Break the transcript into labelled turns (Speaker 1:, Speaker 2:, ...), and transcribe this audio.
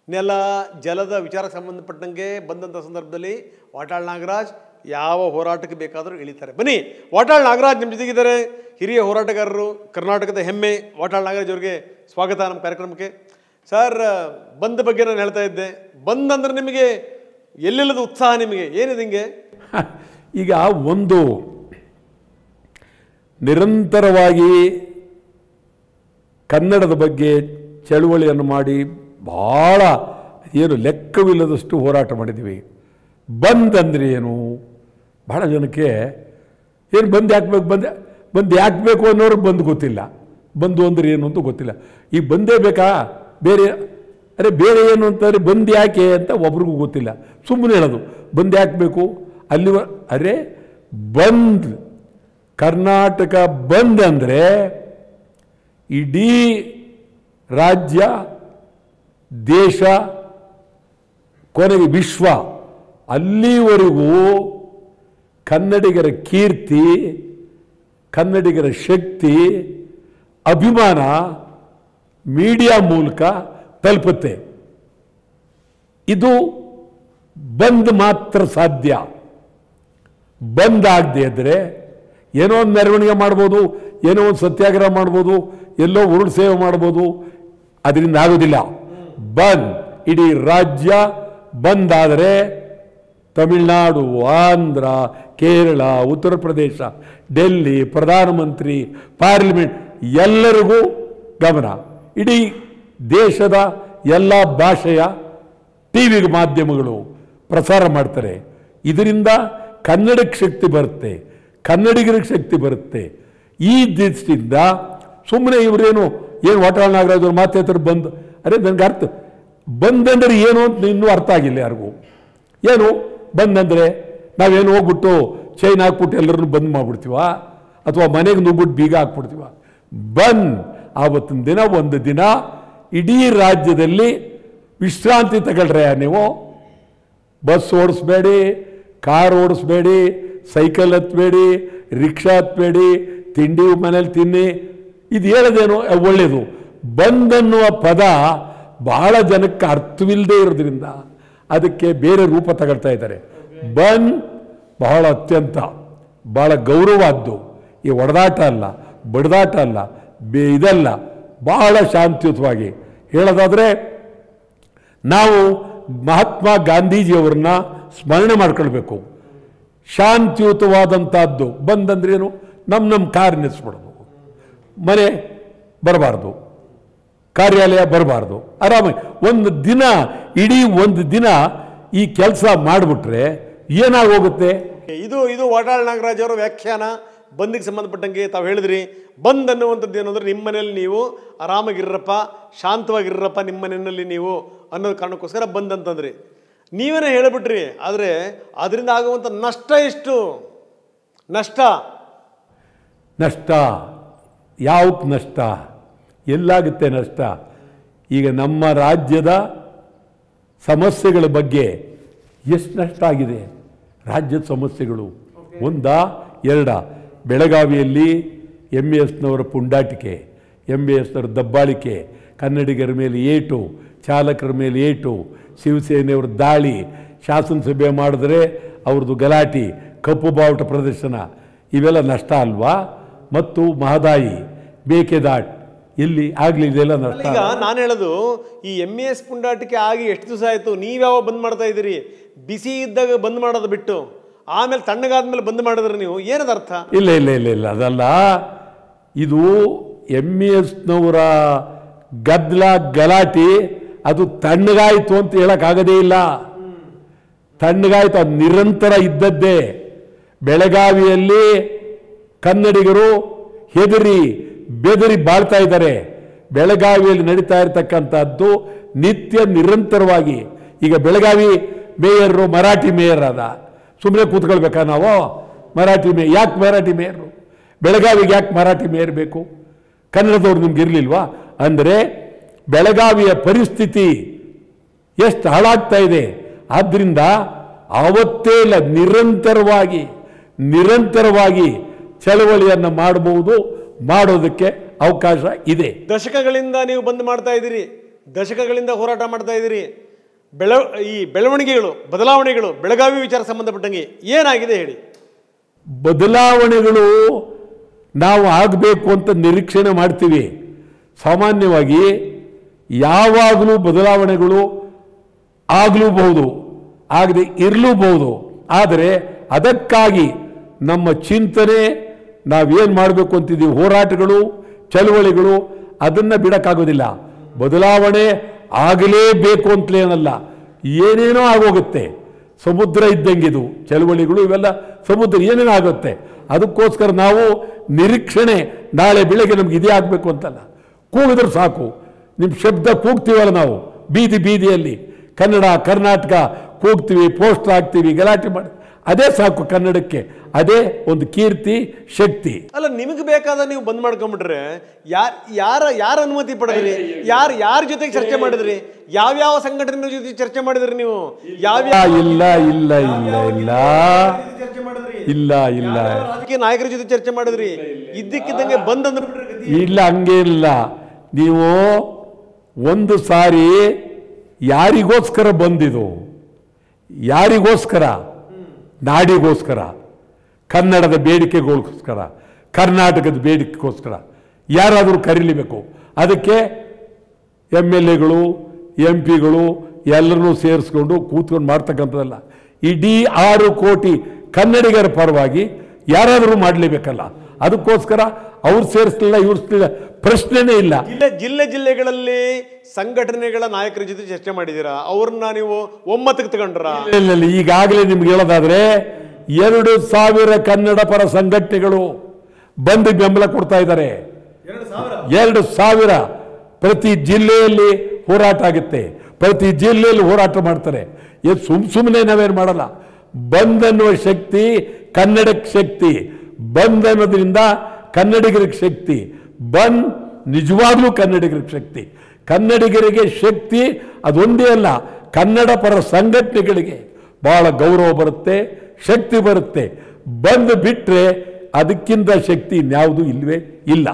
Speaker 1: ನೆಲ ಜಲದ ವಿಚಾರಕ್ಕೆ ಸಂಬಂಧಪಟ್ಟಂಗೆ ಬಂದಂಥ ಸಂದರ್ಭದಲ್ಲಿ ವಾಟಾಳ್ ನಾಗರಾಜ್ ಯಾವ ಹೋರಾಟಕ್ಕೆ ಬೇಕಾದರೂ ಇಳಿತಾರೆ. ಬನ್ನಿ, ವಾಟಾಳ್ ನಾಗರಾಜ್ ನಿಮ್ಮ ಜೊತೆಗಿದ್ದಾರೆ, ಹಿರಿಯ ಹೋರಾಟಗಾರರು, ಕರ್ನಾಟಕದ ಹೆಮ್ಮೆ. ವಾಟಾಳ್ ನಾಗರಾಜ್ ಅವರಿಗೆ ಸ್ವಾಗತ ನಮ್ಮ ಕಾರ್ಯಕ್ರಮಕ್ಕೆ. ಸರ್, ಬಂದ್ ಬಗ್ಗೆ ನಾನು ಹೇಳ್ತಾ ಇದ್ದೆ, ಬಂದ್ ಅಂದ್ರೆ ನಿಮಗೆ ಎಲ್ಲೆಲ್ಲದ ಉತ್ಸಾಹ, ನಿಮಗೆ ಏನಿದೆ ಹಿಂಗೆ?
Speaker 2: ಈಗ ಒಂದು ನಿರಂತರವಾಗಿ ಕನ್ನಡದ ಬಗ್ಗೆ ಚಳುವಳಿಯನ್ನು ಮಾಡಿ ಭಾಳ ಏನು ಲೆಕ್ಕವಿಲ್ಲದಷ್ಟು ಹೋರಾಟ ಮಾಡಿದ್ದೀವಿ. ಬಂದ್ ಅಂದರೆ ಏನು? ಭಾಳ ಜನಕ್ಕೆ ಏನು ಬಂದ್ ಹಾಕ್ಬೇಕು, ಬಂದು ಯಾಕೆ ಬೇಕು ಅನ್ನೋರಿಗೆ ಬಂದು ಗೊತ್ತಿಲ್ಲ. ಬಂದು ಅಂದರೆ ಏನು ಅಂತ ಗೊತ್ತಿಲ್ಲ. ಈಗ ಬಂದೇ ಬೇಕಾ? ಬೇರೆ ಬೇರೆ ಏನು ಅಂತಂದರೆ ಬಂದು ಯಾಕೆ ಅಂತ ಒಬ್ರಿಗೂ ಗೊತ್ತಿಲ್ಲ. ಸುಮ್ಮನೆ ಹೇಳೋದು ಬಂದು ಯಾಕೆ ಬೇಕು ಅಲ್ಲಿ. ಬಂದ್, ಕರ್ನಾಟಕ ಬಂದ್ ಅಂದರೆ ಇಡೀ ರಾಜ್ಯ, ದೇಶ, ಕೊನೆಗೆ ವಿಶ್ವ, ಅಲ್ಲಿವರೆಗೂ ಕನ್ನಡಿಗರ ಕೀರ್ತಿ, ಕನ್ನಡಿಗರ ಶಕ್ತಿ, ಅಭಿಮಾನ ಮೀಡಿಯಾ ಮೂಲಕ ತಲುಪುತ್ತೆ. ಇದು ಬಂದ್ ಮಾತ್ರ ಸಾಧ್ಯ. ಬಂದ್ ಆಗದೆ ಇದ್ದರೆ ಏನೋ ಒಂದು ಮೆರವಣಿಗೆ ಮಾಡ್ಬೋದು, ಏನೋ ಒಂದು ಸತ್ಯಾಗ್ರಹ ಮಾಡ್ಬೋದು, ಎಲ್ಲೋ ಉರುಳು ಸೇವೆ ಮಾಡ್ಬೋದು, ಅದರಿಂದ ಆಗೋದಿಲ್ಲ. ಬಂದ್, ಇಡೀ ರಾಜ್ಯ ಬಂದ್ ಆದರೆ ತಮಿಳುನಾಡು, ಆಂಧ್ರ, ಕೇರಳ, ಉತ್ತರ ಪ್ರದೇಶ, ಡೆಲ್ಲಿ, ಪ್ರಧಾನಮಂತ್ರಿ, ಪಾರ್ಲಿಮೆಂಟ್ ಎಲ್ಲರಿಗೂ ಗಮನ. ಇಡೀ ದೇಶದ ಎಲ್ಲ ಭಾಷೆಯ ಟಿ.ವಿ ಮಾಧ್ಯಮಗಳು ಪ್ರಸಾರ ಮಾಡ್ತಾರೆ. ಇದರಿಂದ ಕನ್ನಡಕ್ಕೆ ಶಕ್ತಿ ಬರುತ್ತೆ, ಕನ್ನಡಿಗರಿಗೆ ಶಕ್ತಿ ಬರುತ್ತೆ. ಈ ದೃಷ್ಟಿಯಿಂದ ಸುಮ್ಮನೆ ಇವರೇನು ವಾಟಾಳ್ ನಾಗರಾಜ್ ಅವ್ರು ಮಾತಾಡ್ತಾರೆ ಬಂದ್. ನನಗೆ ಅರ್ಥ ಬಂದಂದ್ರೆ ಏನು ಅಂತ ಇನ್ನೂ ಅರ್ಥ ಆಗಿಲ್ಲ ಯಾರಿಗೂ. ಏನು ಬಂದಂದರೆ ನಾವೇನು ಹೋಗ್ಬಿಟ್ಟು ಚೈನ್ ಹಾಕ್ಬಿಟ್ಟು ಎಲ್ಲರನ್ನು ಬಂದ್ ಮಾಡಿಬಿಡ್ತೀವ, ಅಥವಾ ಮನೆಗೆ ನುಗ್ಬಿಟ್ಟು ಬೀಗ ಹಾಕ್ಬಿಡ್ತೀವ? ಬಂದ್ ಆವತ್ತಿನ ದಿನ ಒಂದು ದಿನ ಇಡೀ ರಾಜ್ಯದಲ್ಲಿ ವಿಶ್ರಾಂತಿ ತಗೊಳ್ರೆ. ನೀವು ಬಸ್ ಓಡಿಸ್ಬೇಡಿ, ಕಾರ್ ಓಡಿಸ್ಬೇಡಿ, ಸೈಕಲ್ ಹತ್ಬೇಡಿ, ರಿಕ್ಷಾ ಹತ್ಬೇಡಿ, ತಿಂಡಿ ಮನೇಲಿ ತಿನ್ನಿ. ಇದು ಹೇಳೋದೇನು ಒಳ್ಳೆಯದು. ಬಂದ್ ಅನ್ನುವ ಪದ ಬಹಳ ಜನಕ್ಕೆ ಅರ್ಥವಿಲ್ಲದೆ ಇರೋದ್ರಿಂದ ಅದಕ್ಕೆ ಬೇರೆ ರೂಪ ತಗೊಳ್ತಾ ಇದ್ದಾರೆ. ಬಂದ್ ಬಹಳ ಅತ್ಯಂತ ಬಹಳ ಗೌರವಾದ್ದು. ಈ ಒಡೆದಾಟ ಅಲ್ಲ, ಬಡದಾಟ ಅಲ್ಲ, ಇದಲ್ಲ. ಬಹಳ ಶಾಂತಿಯುತವಾಗಿ ಹೇಳೋದಾದರೆ ನಾವು ಮಹಾತ್ಮ ಗಾಂಧೀಜಿಯವರನ್ನ ಸ್ಮರಣೆ ಮಾಡ್ಕೊಳ್ಬೇಕು. ಶಾಂತಿಯುತವಾದಂಥದ್ದು ಬಂದಂದ್ರೇನು? ನಮ್ಮ ಕಾರ್ ನಿಲ್ಲಿಸ್ಬಿಡೋದು, ಮನೆ ಬರಬಾರ್ದು, ಕಾರ್ಯಾಲಯ ಬರಬಾರ್ದು, ಆರಾಮಾಗಿ ಒಂದು ದಿನ, ಇಡೀ ಒಂದು ದಿನ ಈ ಕೆಲಸ ಮಾಡಿಬಿಟ್ರೆ ಏನಾಗೋಗುತ್ತೆ?
Speaker 1: ಇದು ವಾಟಾಳ್ ನಾಗರಾಜ್ ಅವರ ವ್ಯಾಖ್ಯಾನ ಬಂದಿಗೆ ಸಂಬಂಧಪಟ್ಟಂಗೆ. ತಾವು ಹೇಳಿದ್ರಿ ಬಂದ್ ಅನ್ನುವಂಥದ್ದು ಏನು ಅಂದರೆ ನಿಮ್ಮ ಮನೆಯಲ್ಲಿ ನೀವು ಆರಾಮಾಗಿರ್ರಪ್ಪ, ಶಾಂತವಾಗಿರ್ರಪ್ಪ ನಿಮ್ಮ ಮನೆಯಲ್ಲಿ ನೀವು ಅನ್ನೋ ಕಾರಣಕ್ಕೋಸ್ಕರ ಬಂದ್ ಅಂತಂದ್ರಿ. ನೀವೇನೇ ಹೇಳಿಬಿಟ್ರಿ. ಆದರೆ ಅದರಿಂದ ಆಗುವಂಥ ನಷ್ಟ ಎಷ್ಟು? ನಷ್ಟ
Speaker 2: ಯಾವಕ್ಕೆ ನಷ್ಟ? ಎಲ್ಲಾಗುತ್ತೆ ನಷ್ಟ? ಈಗ ನಮ್ಮ ರಾಜ್ಯದ ಸಮಸ್ಯೆಗಳ ಬಗ್ಗೆ ಎಷ್ಟು ನಷ್ಟ ಆಗಿದೆ? ರಾಜ್ಯದ ಸಮಸ್ಯೆಗಳು ಒಂದಾ ಎರಡಾ? ಬೆಳಗಾವಿಯಲ್ಲಿ MBSನವರ ಪುಂಡಾಟಿಕೆ, MBSನವರ ದಬ್ಬಾಳಿಕೆ, ಕನ್ನಡಿಗರ ಮೇಲೆ ಏಟು, ಚಾಲಕರ ಮೇಲೆ ಏಟು, ಶಿವಸೇನೆಯವ್ರ ದಾಳಿ, ಶಾಸನಸಭೆ ಮಾಡಿದ್ರೆ ಅವ್ರದ್ದು ಗಲಾಟೆ, ಕಪ್ಪು ಬಾವುಟ ಪ್ರದರ್ಶನ, ಇವೆಲ್ಲ ನಷ್ಟ ಅಲ್ವಾ? ಮತ್ತು ಮಹದಾಯಿ, ಮೇಕೆದಾಟ್ ಎಲ್ಲಿ ಆಗಲಿದೆಲ್ಲ ನಷ್ಟ.
Speaker 1: ಈಗ ನಾನು ಹೇಳೋದು, ಈ MAS ಪುಂಡಾಟಿಕೆ ಆಗಿ ಎಷ್ಟು ದಿವಸ ಆಯಿತು? ನೀವ್ಯಾವ ಬಂದ್ ಮಾಡ್ತಾ ಇದ್ದೀರಿ? ಬಿಸಿ ಇದ್ದಾಗ ಬಂದ್ ಮಾಡೋದು ಬಿಟ್ಟು ಆಮೇಲೆ ತಣ್ಣಗಾದ್ಮೇಲೆ ಬಂದ್ ಮಾಡಿದ್ರೆ ನೀವು ಏನದ ಅರ್ಥ?
Speaker 2: ಇಲ್ಲ ಇಲ್ಲ ಇಲ್ಲ ಇಲ್ಲ ಅದಲ್ಲ. ಇದು MASನವರ ಗದ್ದಲ ಗಲಾಟೆ ಅದು ತಣ್ಣಗಾಯಿತು ಅಂತ ಹೇಳಕ್ಕಾಗದೇ ಇಲ್ಲ. ತಣ್ಣಗಾಯಿತು, ಅದು ನಿರಂತರ ಇದ್ದದ್ದೇ. ಬೆಳಗಾವಿಯಲ್ಲಿ ಕನ್ನಡಿಗರು ಹೆದರಿ ಬೆದರಿ ಬಾಳ್ತಾ ಇದ್ದಾರೆ. ಬೆಳಗಾವಿಯಲ್ಲಿ ನಡೀತಾ ಇರತಕ್ಕಂಥದ್ದು ನಿತ್ಯ ನಿರಂತರವಾಗಿ. ಈಗ ಬೆಳಗಾವಿ ಮೇಯರು ಮರಾಠಿ ಮೇಯರ್ ಅದ, ಸುಮ್ಮನೆ ಕೂತ್ಕೊಳ್ಬೇಕಾ ನಾವು? ಮರಾಠಿ ಮೇಯರ್ ಯಾಕೆ? ಮರಾಠಿ ಮೇಯರು ಬೆಳಗಾವಿಗೆ ಯಾಕೆ ಮರಾಠಿ ಮೇಯರ್ ಬೇಕು? ಕನ್ನಡದವ್ರು ನಿಮ್ಗೆ ಇರಲಿಲ್ವಾ? ಅಂದರೆ ಬೆಳಗಾವಿಯ ಪರಿಸ್ಥಿತಿ ಎಷ್ಟು ಹಾಳಾಗ್ತಾ ಇದೆ. ಆದ್ದರಿಂದ ಆವತ್ತೇ ಇಲ್ಲ, ನಿರಂತರವಾಗಿ ಚಳವಳಿಯನ್ನು ಮಾಡಬಹುದು, ಮಾಡೋದಕ್ಕೆ ಅವಕಾಶ ಇದೆ.
Speaker 1: ದಶಕಗಳಿಂದ ನೀವು ಬಂದ್ ಮಾಡ್ತಾ ಇದ್ದೀರಿ. ದಶಕಗಳಿಂದ ಹೋರಾಟ ಮಾಡ್ತಾ ಇದ್ದೀರಿ. ಈ ಬೆಳವಣಿಗೆಗಳು, ಬದಲಾವಣೆಗಳು ಬೆಳಗಾವಿ ವಿಚಾರ ಸಂಬಂಧಪಟ್ಟಂಗೆ ಏನಾಗಿದೆ ಹೇಳಿ.
Speaker 2: ಬದಲಾವಣೆಗಳು ನಾವು ಆಗಬೇಕು ಅಂತ ನಿರೀಕ್ಷಣೆ ಮಾಡ್ತೀವಿ. ಸಾಮಾನ್ಯವಾಗಿ ಯಾವಾಗಲೂ ಬದಲಾವಣೆಗಳು ಆಗಲೂಬಹುದು, ಆಗದೆ ಇರಲೂಬಹುದು. ಆದರೆ ಅದಕ್ಕಾಗಿ ನಮ್ಮ ಚಿಂತನೆ, ನಾವೇನು ಮಾಡಬೇಕು ಅಂತಿದ್ದೀವಿ, ಹೋರಾಟಗಳು, ಚಳುವಳಿಗಳು, ಅದನ್ನು ಬಿಡೋಕ್ಕಾಗೋದಿಲ್ಲ. ಬದಲಾವಣೆ ಆಗಲೇಬೇಕು ಅಂತಲೇನಲ್ಲ, ಏನೇನೋ ಆಗೋಗುತ್ತೆ. ಸಮುದ್ರ ಇದ್ದಂಗಿದು ಚಳುವಳಿಗಳು, ಇವೆಲ್ಲ ಸಮುದ್ರ ಏನೇನೋ ಆಗುತ್ತೆ. ಅದಕ್ಕೋಸ್ಕರ ನಾವು ನಿರೀಕ್ಷಣೆ, ನಾಳೆ ಬೆಳಗ್ಗೆ ನಮ್ಗೆ ಇದೇ ಆಗಬೇಕು ಅಂತಲ್ಲ. ಕೂಗಿದ್ರೆ ಸಾಕು. ನಿಮ್ಮ ಶಬ್ದ ಕೂಗ್ತೀವಲ್ಲ ನಾವು ಬೀದಿ ಬೀದಿಯಲ್ಲಿ, ಕನ್ನಡ ಕರ್ನಾಟಕ ಕೂಗ್ತೀವಿ, ಪೋಸ್ಟರ್ ಹಾಕ್ತೀವಿ, ಗಲಾಟೆ ಮಾಡಿ, ಅದೇ ಸಾಕು ಕನ್ನಡಕ್ಕೆ. ಅದೇ ಒಂದು ಕೀರ್ತಿ, ಶಕ್ತಿ.
Speaker 1: ಅಲ್ಲ, ನಿಮಗೆ ಬೇಕಾದ ನೀವು ಬಂದ್ ಮಾಡ್ಕೊಂಡ್ಬಿಟ್ರೆ ಯಾರ ಅನುಮತಿ ಪಡೆದ್ರಿ? ಯಾರ ಜೊತೆಗೆ ಚರ್ಚೆ ಮಾಡಿದ್ರಿ? ಯಾವ್ಯಾವ ಸಂಘಟನೆ ಜೊತೆ ಚರ್ಚೆ ಮಾಡಿದ್ರಿ ನೀವು?
Speaker 2: ಇಲ್ಲ ಇಲ್ಲ ಇಲ್ಲ ಇಲ್ಲ ಇಲ್ಲ ಇಲ್ಲ
Speaker 1: ರಾಜಕೀಯ ನಾಯಕರ ಜೊತೆ ಚರ್ಚೆ ಮಾಡಿದ್ರಿ? ಇದ್ದಕ್ಕಿದ್ದಂಗೆ ಬಂದ್ ಅಂದ್ರೆ
Speaker 2: ಇಲ್ಲ, ಹಂಗೆ ಇಲ್ಲ. ನೀವು ಒಂದು ಸಾರಿ ಯಾರಿಗೋಸ್ಕರ ಬಂದಿದು? ಯಾರಿಗೋಸ್ಕರ? ನಾಡಿಗೋಸ್ಕರ, ಕನ್ನಡದ ಬೇಡಿಕೆಗೋಸ್ಕರ, ಕರ್ನಾಟಕದ ಬೇಡಿಕೆಗೋಸ್ಕರ ಯಾರಾದರೂ ಕರೀಲಿಬೇಕು. ಅದಕ್ಕೆ MLAಗಳು, MP ಗಳು ಎಲ್ಲರನ್ನೂ ಸೇರಿಸ್ಕೊಂಡು ಕೂತ್ಕೊಂಡು ಮಾಡ್ತಕ್ಕಂಥದ್ದಲ್ಲ. ಇಡೀ 6 ಕೋಟಿ ಕನ್ನಡಿಗರ ಪರವಾಗಿ ಯಾರಾದರೂ ಮಾಡಲೇಬೇಕಲ್ಲ. ಅದಕ್ಕೋಸ್ಕರ ಅವ್ರು ಸೇರಿಸಲಿಲ್ಲ, ಇವ್ರು ಸೇರಿಸಲಿಲ್ಲ, ಪ್ರಶ್ನೆನೇ ಇಲ್ಲ.
Speaker 1: ಜಿಲ್ಲೆಗಳಲ್ಲಿ ಸಂಘಟನೆಗಳ ನಾಯಕರ ಜೊತೆ ಚರ್ಚೆ ಮಾಡಿದ್ದೀರಾ? ಅವ್ರನ್ನ ನೀವು ಒಮ್ಮತಕ್ಕೆ ತಗೊಂಡ್ರ?
Speaker 2: ಇಲ್ಲ, ಈಗಾಗಲೇ ನಿಮ್ಗೆ ಹೇಳೋದಾದ್ರೆ 2,000 ಕನ್ನಡ ಪರ ಸಂಘಟನೆಗಳು ಬಂದು ಬೆಂಬಲ ಕೊಡ್ತಾ ಇದ್ದಾರೆ. 2,000 ಪ್ರತಿ ಜಿಲ್ಲೆಯಲ್ಲಿ ಹೋರಾಟ ಆಗುತ್ತೆ, ಪ್ರತಿ ಜಿಲ್ಲೆಯಲ್ಲಿ ಹೋರಾಟ ಮಾಡ್ತಾರೆ. ಸುಮ್ಮನೆ ನಾವೇನು ಮಾಡಲ್ಲ. ಬಂದ್ ಅನ್ನುವ ಶಕ್ತಿ ಕನ್ನಡಕ್ಕೆ ಶಕ್ತಿ, ಬಂದ್ ಅನ್ನೋದ್ರಿಂದ ಕನ್ನಡಿಗರಿಗೆ ಶಕ್ತಿ, ಬಂದ್ ನಿಜವಾಗ್ಲೂ ಕನ್ನಡಿಗರಿಗೆ ಶಕ್ತಿ. ಕನ್ನಡಿಗರಿಗೆ ಶಕ್ತಿ ಅದೊಂದೇ ಅಲ್ಲ, ಕನ್ನಡ ಪರ ಸಂಘಟನೆಗಳಿಗೆ ಬಹಳ ಗೌರವ ಬರುತ್ತೆ, ಶಕ್ತಿ ಬರುತ್ತೆ. ಬಂದು ಬಿಟ್ಟರೆ ಅದಕ್ಕಿಂತ ಶಕ್ತಿ ಇನ್ಯಾವುದೂ ಇಲ್ವೇ ಇಲ್ಲ.